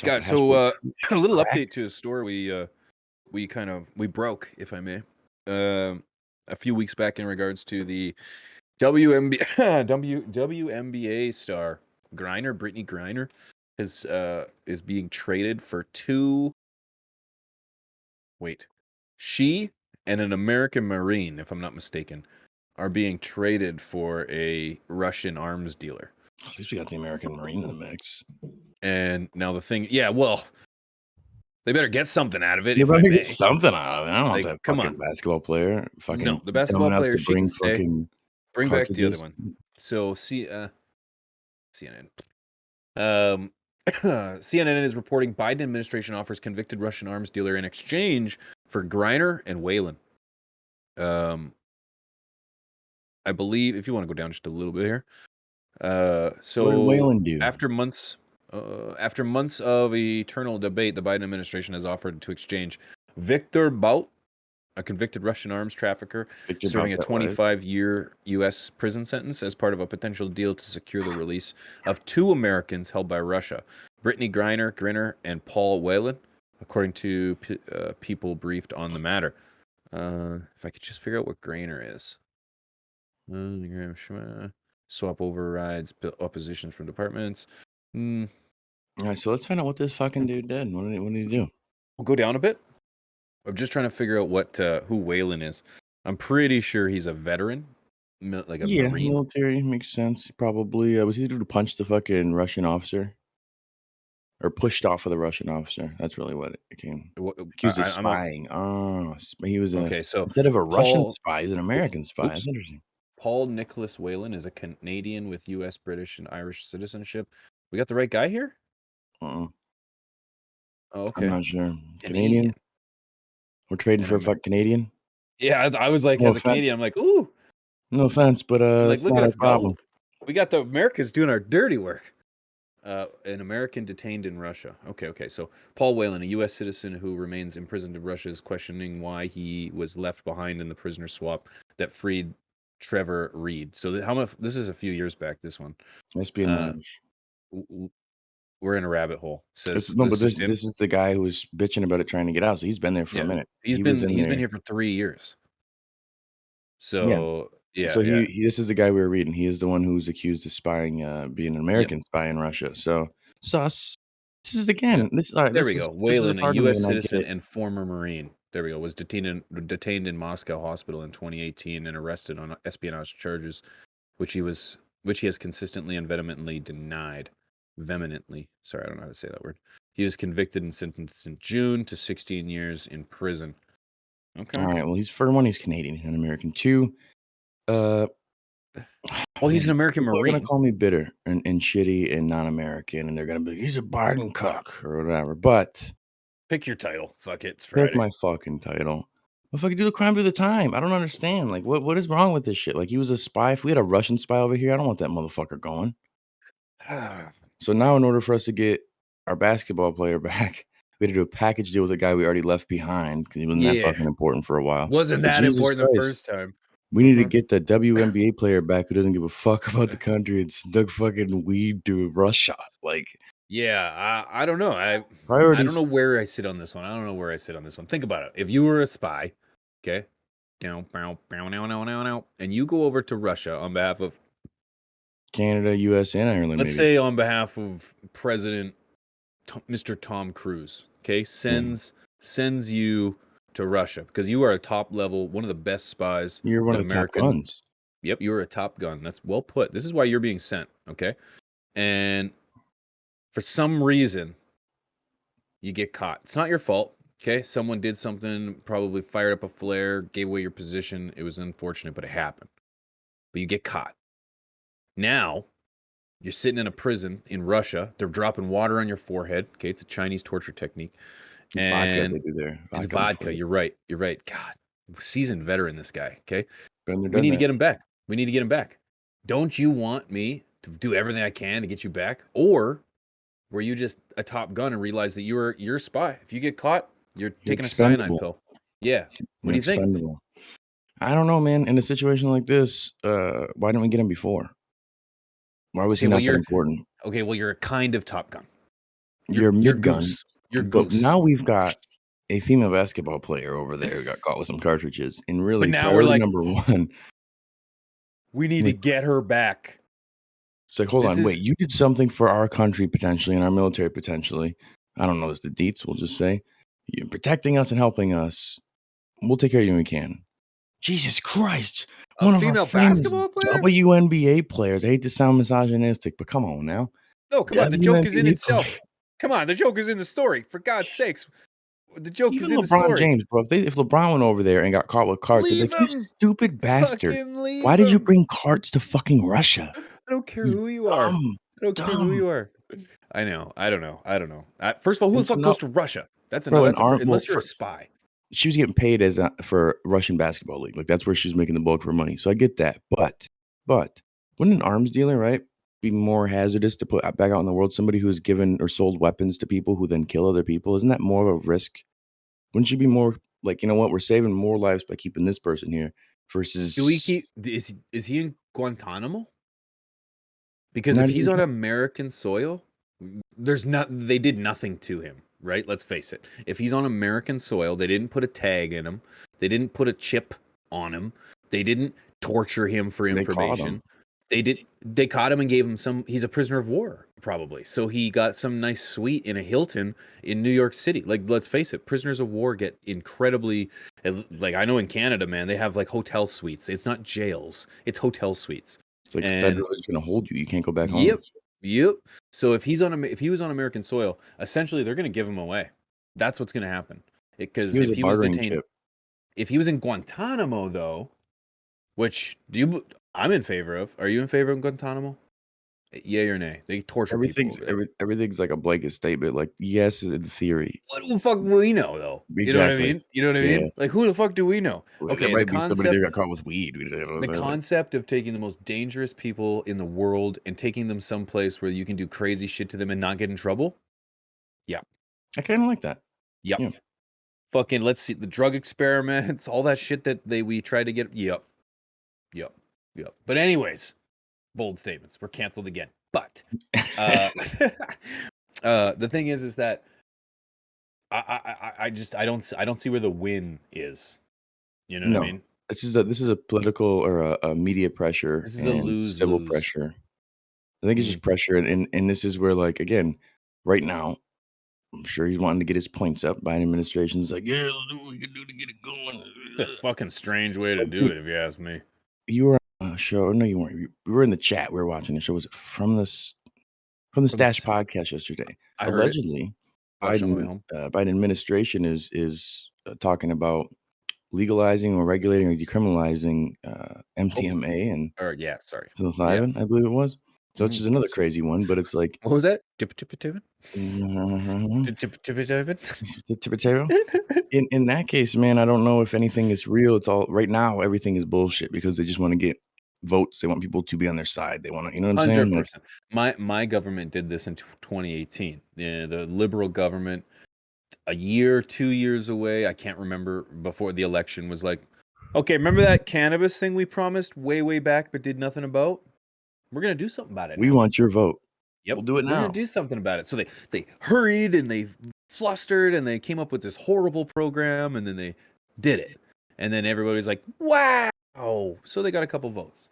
Got so a little update to a story we broke, if I may, a few weeks back in regards to the WNBA star Griner, Brittney Griner, is being traded for she and an American Marine, if I'm not mistaken, are being traded for a Russian arms dealer. At least we got the American Marine in the mix. And now the thing, they better get something out of it. They If I better may. get something out of it. I don't know if that Come fucking on. basketball player. Fucking No, the basketball player, she can stay. Bring back the other cartridges. one. So CNN. CNN is reporting Biden administration offers convicted Russian arms dealer in exchange for Griner and Whalen. I believe, if you want to go down just a little bit here. So what did Whalen do? After months of eternal debate, the Biden administration has offered to exchange Victor Bout, a convicted Russian arms trafficker, serving a 25-year U.S. prison sentence as part of a potential deal to secure the release of 2 Americans held by Russia, Brittney Griner, and Paul Whalen, according to people briefed on the matter. If I could just figure out what Griner is. Swap overrides, oppositions from departments. All right, so let's find out what this fucking dude did. What did he do? We'll go down a bit. I'm just trying to figure out who Whalen is. I'm pretty sure he's a veteran, like a Marine. Military makes sense. Probably was he to punch the fucking Russian officer, or pushed off of the Russian officer? That's really what it became. Accused of spying. He was instead of a Russian spy, he's an American spy. That's interesting. Paul Nicholas Whalen is a Canadian with U.S., British, and Irish citizenship. We got the right guy here? Oh, okay. I'm not sure. Canadian? We're trading for a fucking Canadian? Yeah, I was like, as a Canadian, I'm like, ooh. No offense, but like, look at us go. We got the Americans doing our dirty work. An American detained in Russia. Okay. So Paul Whalen, a U.S. citizen who remains imprisoned in Russia, is questioning why he was left behind in the prisoner swap that freed Trevor Reed. So this is a few years back, this one. Espionage. We're in a rabbit hole. This is the guy who was bitching about it, trying to get out. So he's been there for a minute. He's been here for 3 years. So this is the guy we were reading. He is the one who's accused of spying, being an American spy in Russia. So sus. This is again. There we go. Whalen, a U.S. citizen and former Marine. There we go. Was detained in Moscow hospital in 2018 and arrested on espionage charges, which he has consistently and vehemently denied. Sorry, I don't know how to say that word. He was convicted and sentenced in June to 16 years in prison. Okay. All right. Well, he's Canadian and American. 2. He's an American Marine. They're gonna call me bitter and shitty and non-American, and they're gonna be he's a Biden cuck or whatever. But pick your title. Fuck it. It's Friday. Pick my fucking title. If I could do the crime, do the time. I don't understand. Like, what is wrong with this shit? Like, he was a spy. If we had a Russian spy over here, I don't want that motherfucker going. So now, in order for us to get our basketball player back, we had to do a package deal with a guy we already left behind because he wasn't that fucking important for a while. Wasn't that important the first time? We need to get the WNBA player back who doesn't give a fuck about the country and snuck fucking weed to Russia. Like, I don't know. I don't know where I sit on this one. Think about it. If you were a spy, okay, and you go over to Russia on behalf of Canada, U.S., and Ireland. Let's say on behalf of President Mr. Tom Cruise, okay, sends you to Russia because you are a top level, one of the best spies. You're one of the top guns. Yep, you're a top gun. That's well put. This is why you're being sent, okay? And for some reason, you get caught. It's not your fault, okay? Someone did something, probably fired up a flare, gave away your position. It was unfortunate, but it happened. But you get caught. Now, you're sitting in a prison in Russia. They're dropping water on your forehead. Okay, it's a Chinese torture technique. It's vodka they do there. It's vodka. You're right. God, seasoned veteran, this guy. Okay, we need to get him back. Don't you want me to do everything I can to get you back, or were you just a top gun and realize that you're a spy? If you get caught, you're taking a cyanide pill. Yeah. What do you think? I don't know, man. In a situation like this, why didn't we get him before? Why was he not that important? Okay, well, you're a kind of top gun. Your mid gun. goose. You're But goose. now we've got a female basketball player over there who got caught with some cartridges. And really, But now we're priority like, number one. we need to get her back. It's like, hold on, wait, you did something for our country potentially and our military potentially. I don't know the deets, we'll just say. You're protecting us and helping us. We'll take care of you when we can. Jesus Christ. One of our famous WNBA players. I hate to sound misogynistic, but come on now. No, come on. The joke is in itself. Come on. The joke is in the story. For God's sakes. The joke is in the story. LeBron James, bro. If LeBron went over there and got caught with carts, they'd be like, you stupid bastard. Why did you bring carts to fucking Russia? I don't care who you are. I don't care who you are. I know. I don't know. First of all, who the fuck goes to Russia? That's unless you're a spy. She was getting paid for Russian basketball league. Like that's where she's making the bulk of her money. So I get that. But wouldn't an arms dealer, right, be more hazardous to put back out in the world? Somebody who's given or sold weapons to people who then kill other people. Isn't that more of a risk? Wouldn't she be more like, you know what, we're saving more lives by keeping this person here versus do we keep is he in Guantanamo? Because if he's on American soil, they did nothing to him, right? Let's face it. If he's on American soil, they didn't put a tag in him. They didn't put a chip on him. They didn't torture him for information. They caught him and gave him he's a prisoner of war, probably. So he got some nice suite in a Hilton in New York City. Like, let's face it, prisoners of war get incredibly, like, I know in Canada, man, they have like hotel suites. It's not jails, it's hotel suites. It's like federal is going to hold you. You can't go back home. Yep. So if he was on American soil, essentially they're going to give him away. That's what's going to happen. Because if he was detained, if he was in Guantanamo, though, which I'm in favor of. Are you in favor of Guantanamo? Yay or nay? They torture people. Everything's like a blanket statement. Like, yes, in theory. What the fuck do we know, though? Exactly. You know what I mean? You know what I mean? Like, who the fuck do we know? Okay, there might be somebody there got caught with weed. The concept of taking the most dangerous people in the world and taking them someplace where you can do crazy shit to them and not get in trouble. Yeah, I kind of like that. Yep. Yeah. Fucking, let's see the drug experiments, all that shit that we tried to get. Yep. But anyways, bold statements. We're canceled again. But the thing is that I don't see where the win is. You know what I mean? This is a political or a media pressure. This is a lose civil pressure. I think it's just pressure, and this is where, like, again, right now, I'm sure he's wanting to get his points up. Biden administration's like, yeah, let's do what we can do to get it going. It's a fucking strange way to do it, if you ask me. You were on a show. No, you weren't. We were in the chat. We were watching the show. Was it from the Stash podcast yesterday? Allegedly, Biden administration is talking about legalizing or regulating or decriminalizing MDMA and psilocybin, I believe it was. So it's just another crazy one, but it's like, what was that? In that case, man, I don't know if anything is real. It's all right now. Everything is bullshit because they just want to get votes. They want people to be on their side. They want to, you know what I'm saying? 100%. My government did this in 2018. Yeah, the liberal government, a year, 2 years away, I can't remember, before the election, was like, okay, remember that cannabis thing we promised way back but did nothing about? We're gonna do something about it. We want your vote. Yep, we'll do it now. We're gonna do something about it. So they hurried and they flustered and they came up with this horrible program and then they did it. And then everybody's like, wow. So they got a couple votes.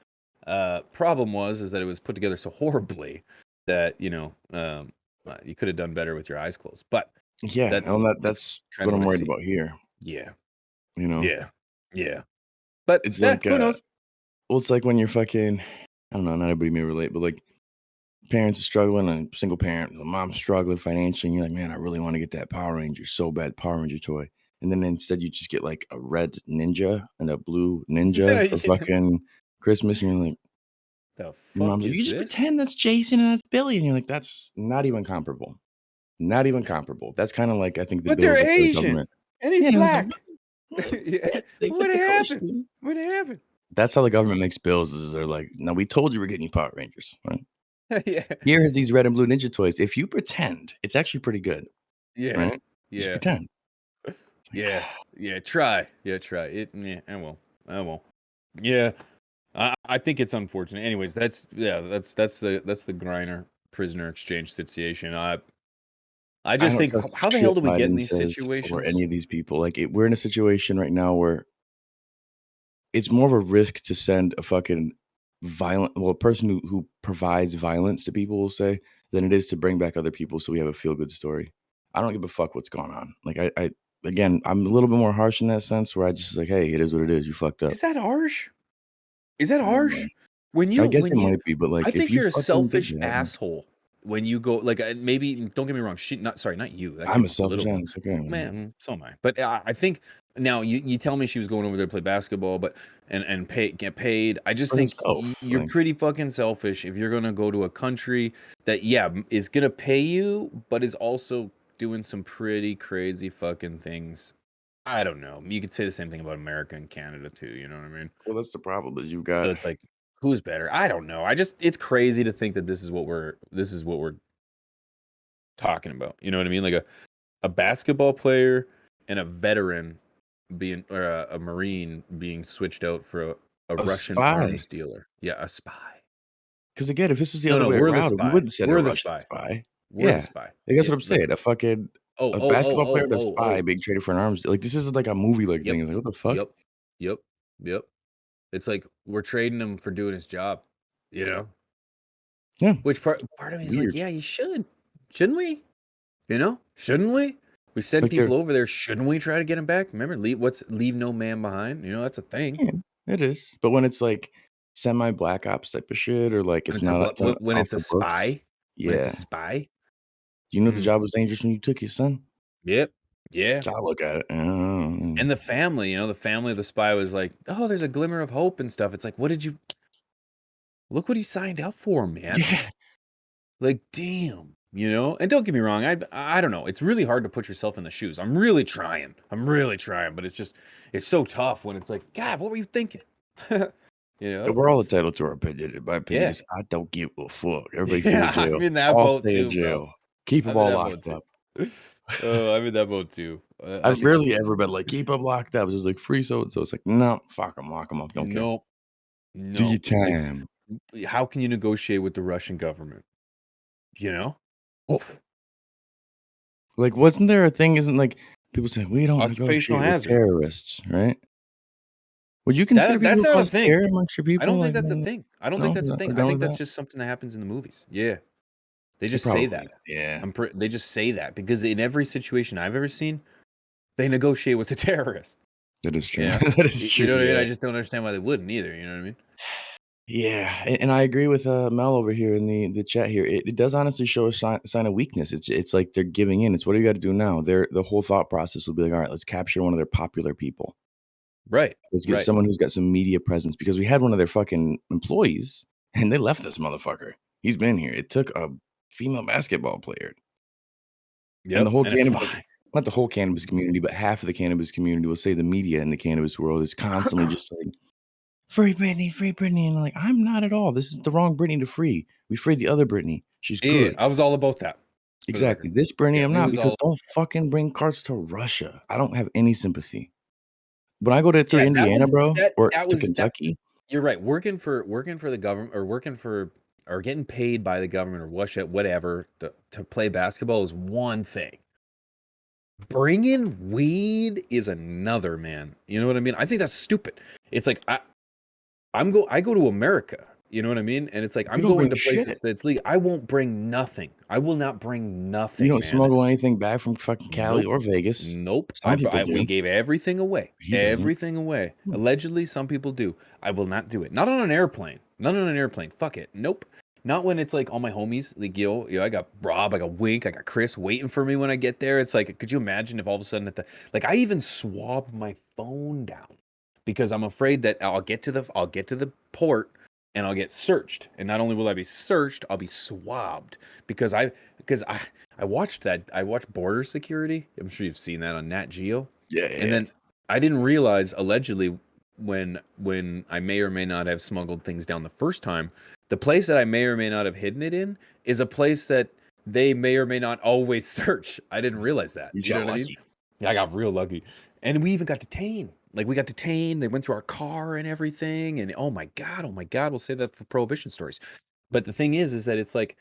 Problem is that it was put together so horribly that, you could have done better with your eyes closed. But yeah, that's what I'm worried about here. Yeah. Yeah. But it's like, who knows? Well, it's like when you're fucking, I don't know, not everybody may relate, but like parents are struggling, a single parent, the mom's struggling financially, and you're like, man, I really want to get that Power Ranger so bad, Power Ranger toy. And then instead you just get like a red ninja and a blue ninja for fucking Christmas, and you're like, the fuck mom's like, you just pretend that's Jason and that's Billy, and you're like, that's not even comparable. Not even comparable. That's kind of like, I think the but they're Asian and he's black. What happened? That's how the government makes bills. Is they're like, no, we told you we're getting you Power Rangers, right? Yeah. Here's these red and blue ninja toys. If you pretend, it's actually pretty good. Yeah. Right? Yeah. Just pretend. Yeah. Try. It. Yeah. I will. Yeah. I think it's unfortunate. Anyways, that's the Griner prisoner exchange situation. I I just don't think, trust how the hell shit do we get in Biden these says or situations? any of these people. Like, we're in a situation right now where it's more of a risk to send a fucking a person who provides violence to people, will say, than it is to bring back other people so we have a feel-good story. I don't give a fuck what's going on. Like, I again, I'm a little bit more harsh in that sense where I just like, "Hey, it is what it is. You fucked up." Is that harsh? Is that I don't know. harsh? When I you guess when it you might be, but, I like, if think you you're a fucking did selfish that, like asshole when you go like, maybe don't get me wrong, she not sorry, not you, that I'm came a off a selfish little ass, okay, man. man, so am I. But, I think now you tell me she was going over there to play basketball, but and get paid. I just For think herself, you're like, pretty fucking selfish if you're gonna go to a country that, yeah, is gonna pay you, but is also doing some pretty crazy fucking things. I don't know. You could say the same thing about America and Canada too, you know what I mean? well, that's the problem is you So got it's like, who's better? I don't know. It's crazy to think that this is what we're talking about. You know what I mean? Like a basketball player and a veteran being or a Marine being switched out for a a Russian spy. arms dealer. Yeah, a spy. 'Cause again, if this was the No, other no, way we're the around, we spy. wouldn't send a We're the Russian spy. spy. We're the Yeah. spy. Like, that's Yeah. what I'm saying, Oh, a oh, oh, basketball player oh, and a oh, spy oh. being traded for an arms deal. Like, this isn't like a movie-like Yep. thing. It's like, what the fuck? Yep. Yep. Yep. It's like we're trading him for doing his job, you know? Yeah, Which part of me is like, weird. yeah, you should. Shouldn't we? You know? Shouldn't we? We send Like, they're people over there, shouldn't we try to get him back? Remember, leave no man behind? You know, that's a thing. yeah, it is. But when it's, like, semi-Black Ops type of shit or, like, When it's it's a not done when off it's a the books, spy, when it's a yeah. spy. You know the Mm, job was dangerous when you took your son? yep. Yeah. I look at it, And the family, the family of the spy was like, "Oh, there's a glimmer of hope and stuff." It's like, "What did you look what he signed up for, man." yeah. Like, damn, you know? And don't get me wrong, I don't know. It's really hard to put yourself in the shoes. I'm really trying. I'm really trying, but it's so tough when it's like, "God, what were you thinking?" You Yeah, know? we're all entitled to our opinion, and my opinion Yeah. is I don't give a fuck. Everybody stay in Yeah, I'm jail. in that All boat stay in too, bro. jail. Keep them I'm in all that boat locked too. up. Oh, I'm in that boat too. I I've think that's rarely ever been like, "Keep them locked up." It was like, "Free so and so." It's like, "No, fuck them, lock them up, don't care. nope, Do your nope. It's time." how can you negotiate with the Russian government? You know? Oof. Like, wasn't there a thing isn't like people say, "We don't Occupational negotiate with hazard. terrorists," right? Would you consider That people that's who not a cause thing. terror amongst your I people? don't think Like, that's a thing. I don't think no? that's a We're thing. I done think with that's that? just something that happens in the movies. Yeah. They It just say probably that. is, yeah. They just say that because in every situation I've ever seen, they negotiate with the terrorists. That is You true. know? That is You true, know what I mean? yeah. I just don't understand why they wouldn't either, you know what I mean? Yeah, and I agree with, Mel over here in the chat here. It does honestly show a sign of weakness. It's like they're giving in. It's, "What do you gotta do now?" The whole thought process will be like, "Alright, let's capture one of their popular people. Right. Let's get Right. someone who's got some media presence," because we had one of their fucking employees, and they left this motherfucker. He's been here. It took a female basketball player, and the Yep. whole And a cannabis spy. not the whole cannabis community, but half of the cannabis community will say the media in the cannabis world is constantly just like, free Brittney," and I'm like, "I'm not at all. This is the wrong Brittney to free. We freed the other Brittney. She's Yeah, good." I was all about that, for the Exactly. record. This Brittany, Yeah, I'm we not was because all don't fucking bring carts to Russia. I don't have any sympathy. When I go to through yeah, that Indiana, was bro, or that to was that Kentucky, you're right. Working for the government or working for or getting paid by the government or whatever to play basketball is one thing. Bringing weed is another, man. You know what I mean? I think that's stupid. It's like I go to America. You know what I mean? And it's like you I'm don't going bring to places shit. that's legal. I won't bring nothing. I will not bring You nothing, don't man. smuggle anything back from fucking Cali Nope. or Vegas. Nope. Some people We do. gave everything away. He doesn't. Everything away. Hmm. Allegedly, some people do. I will not do it. Not on an airplane. Not on an airplane. Fuck it. Nope. Not when it's like all my homies, like I got Rob, I got Wink, I got Chris waiting for me when I get there. It's like, could you imagine if all of a sudden like I even swabbed my phone down because I'm afraid that I'll get to the port and I'll get searched. And not only will I be searched, I'll be swabbed because I watched that. I watched Border Security. I'm sure you've seen that on Nat Geo. Yeah, And yeah. then I didn't realize allegedly when I may or may not have smuggled things down the first time, the place that I may or may not have hidden it in is a place that they may or may not always search. I didn't realize that. You You know got what I mean? lucky. Yeah, I got real lucky. And we even got detained. Like we got detained. They went through our car and everything. And oh my God, we'll say that for prohibition stories. But the thing is that it's like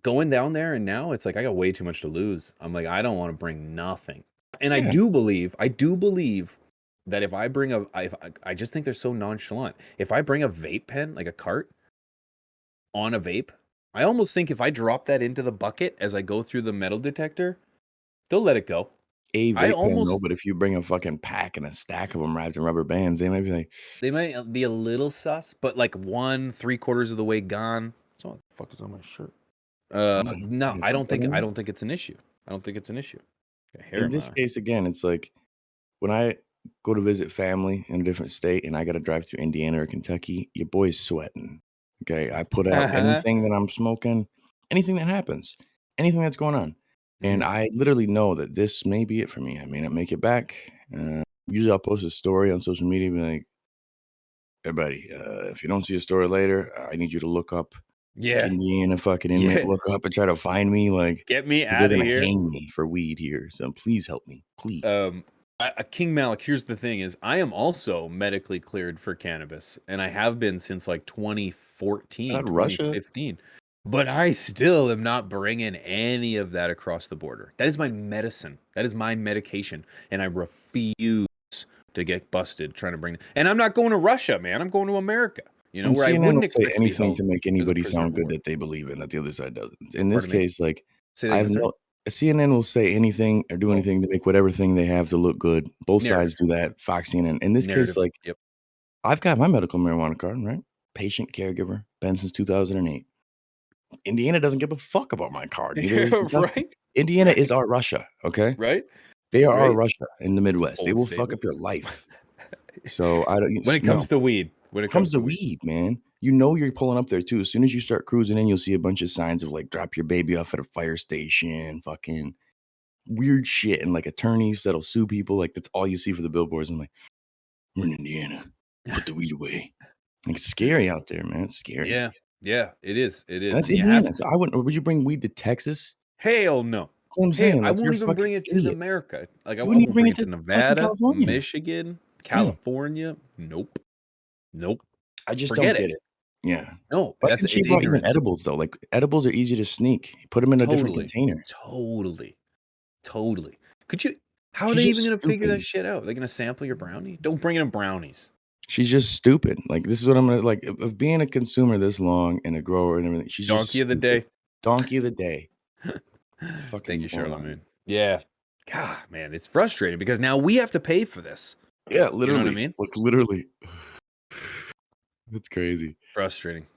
going down there, and now it's like I got way too much to lose. I'm like, I don't want to bring nothing. And Yeah. I do believe that if I bring I just think they're so nonchalant. If I bring a vape pen, like a cart on a vape, I almost think if I drop that into the bucket as I go through the metal detector, they'll let it go. A I vape pen, no, almost but if you bring a fucking pack and a stack of them wrapped in rubber bands, they might be like, They might be a little sus, but like 1/3 of the way gone. So what the fuck is on my shirt? No, "Is it better I now?" don't think it's an issue. I don't think it's an issue. Got hair In in my this eye. case, again, it's like when I go to visit family in a different state and I gotta drive through Indiana or Kentucky, your boy's sweating, okay? I put out anything that I'm smoking, anything that happens, anything that's going on, and Mhm. I literally know that this may be it for me. I may not make it back. Usually I'll post a story on social media, be like, "Hey, buddy, if you don't see a story later, I need you to look up Yeah. Indiana fucking inmate, Yeah. look up and try to find me, like, Get me 'cause they're out of gonna here. hang me for weed here, so please help me, please." Um, King Malik, here's the thing is I am also medically cleared for cannabis, and I have been since like 2014, Not Russia. 2015. But I still am not bringing any of that across the border. That is my medicine. That is my medication, and I refuse to get busted trying to bring it. And I'm not going to Russia, man. I'm going to America, And where I CNN wouldn't will say expect to be anything held to make as a anybody prisoner of sound good war. that they believe in, that the other side doesn't. In this Pardon me? case, like, Say that I again, have sir? no CNN will say anything or do Oh, anything to make whatever thing they have to look good. Both sides narrative. do that, Fox, CNN. In this case, Narrative. like, Yep. I've got my medical marijuana card, right? Patient caregiver, been since 2008. Indiana doesn't give a fuck about my card, neither does Kentucky. Right? Indiana is Right? our Russia, okay? Right? They are our Right? Russia in the Midwest. They Bold will fuck statement. up your life. So I don't When it no. comes to weed. When it Comes comes to to weed. weed, man. You know you're pulling up there too. As soon as you start cruising in, you'll see a bunch of signs of like drop your baby off at a fire station, fucking weird shit, and like attorneys that'll sue people. Like that's all you see for the billboards. I'm like, we're in Indiana. Put the weed away. Like it's scary out there, man. It's scary. Yeah. Yeah, it is. It And is. that's And you have Indiana. So I wouldn't would you bring weed to Texas? hell no. That's what I'm Hey, saying. I Like you're won't a even fucking bring it to the idiot. America. Like You I wouldn't even won't bring bring it it to to fucking Nevada, California. Michigan, Yeah. California. Nope. Nope. I just don't Forget it. get it. Yeah. No, Why that's couldn't she it's have brought even ignorance. edibles though? Like edibles are easy to sneak. Put them in a different Totally. container. Totally. Totally. Could you how are She's they just even gonna figure that stupid. shit out? They're gonna sample your brownie? Don't bring in brownies. She's just stupid. Like, this is what I'm gonna like, of being a consumer this long and a grower and everything, she's just Donkey of the stupid. day. Donkey of the day. Thank Fucking you, moron. Charlemagne. Yeah. God, man, it's frustrating because now we have to pay for this. Yeah, You know what I literally. mean? Like, literally. It's crazy. Frustrating.